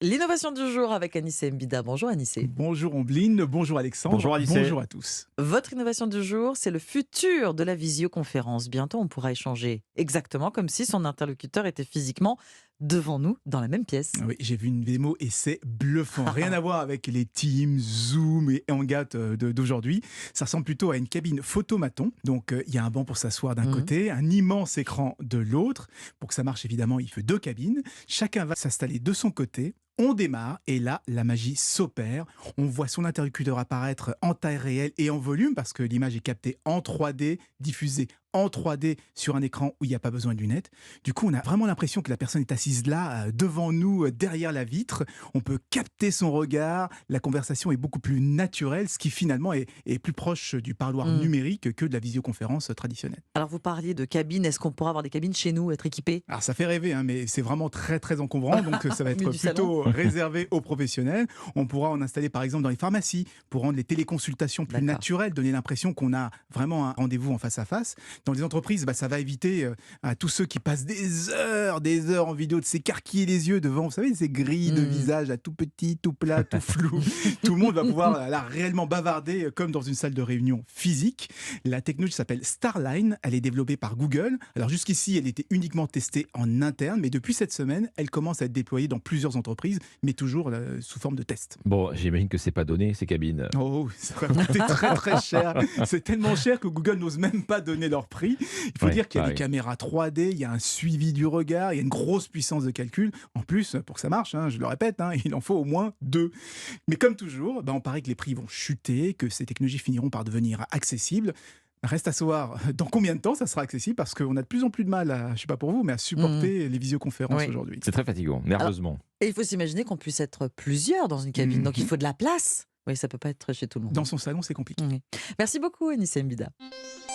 L'innovation du jour avec Anissé Mbida. Bonjour Anissé. Bonjour Ombline, bonjour Alexandre, Bonjour Alice. bonjour à tous. Votre innovation du jour, c'est le futur de la visioconférence. Bientôt, on pourra échanger exactement comme si son interlocuteur était physiquement devant nous dans la même pièce. Oui, j'ai vu une démo et c'est bluffant. Rien à voir avec les Teams, Zoom et Hangout d'aujourd'hui. Ça ressemble plutôt à une cabine photomaton. Donc il y a un banc pour s'asseoir d'un Mhm. côté, un immense écran de l'autre. Pour que ça marche évidemment, il faut deux cabines. Chacun va s'installer de son côté. On démarre et là, la magie s'opère. On voit son interlocuteur apparaître en taille réelle et en volume parce que l'image est captée en 3D, diffusée en 3D sur un écran où il n'y a pas besoin de lunettes. Du coup, on a vraiment l'impression que la personne est assise là, devant nous, derrière la vitre. On peut capter son regard. La conversation est beaucoup plus naturelle, ce qui finalement est plus proche du parloir Mm. numérique que de la visioconférence traditionnelle. Alors vous parliez de cabines. Est-ce qu'on pourra avoir des cabines chez nous, être équipées? Alors ça fait rêver, hein, mais c'est vraiment très très encombrant, donc ça va Mieux être du plutôt réservé aux professionnels. On pourra en installer par exemple dans les pharmacies pour rendre les téléconsultations plus D'accord. naturelles, donner l'impression qu'on a vraiment un rendez-vous en face à face. Dans les entreprises, ça va éviter à tous ceux qui passent des heures en vidéo de s'écarquiller les yeux devant, vous savez, ces grilles de Mm. visage à tout petit, tout plat, tout flou. Tout le monde va pouvoir là réellement bavarder comme dans une salle de réunion physique. La technologie s'appelle Starline, elle est développée par Google. Alors jusqu'ici, elle était uniquement testée en interne, mais depuis cette semaine, elle commence à être déployée dans plusieurs entreprises, mais toujours sous forme de test. Bon, j'imagine que c'est pas donné ces cabines. Oh, ça va coûter très très cher. C'est tellement cher que Google n'ose même pas donner leur prix. Il faut Ouais, dire qu'il y a bah des oui. caméras 3D, il y a un suivi du regard, il y a une grosse puissance de calcul. En plus, pour que ça marche, je le répète, il en faut au moins deux. Mais comme toujours, on parie que les prix vont chuter, que ces technologies finiront par devenir accessibles. Reste à savoir dans combien de temps ça sera accessible parce qu'on a de plus en plus de mal, je sais pas pour vous, mais à supporter les visioconférences Oui. aujourd'hui. C'est très fatigant, nerveusement. Et il faut s'imaginer qu'on puisse être plusieurs dans une cabine. Donc il Mhm. faut de la place. Oui, ça peut pas être chez tout le monde. Dans son salon, c'est compliqué. Oui. Merci beaucoup Anissé Mbida.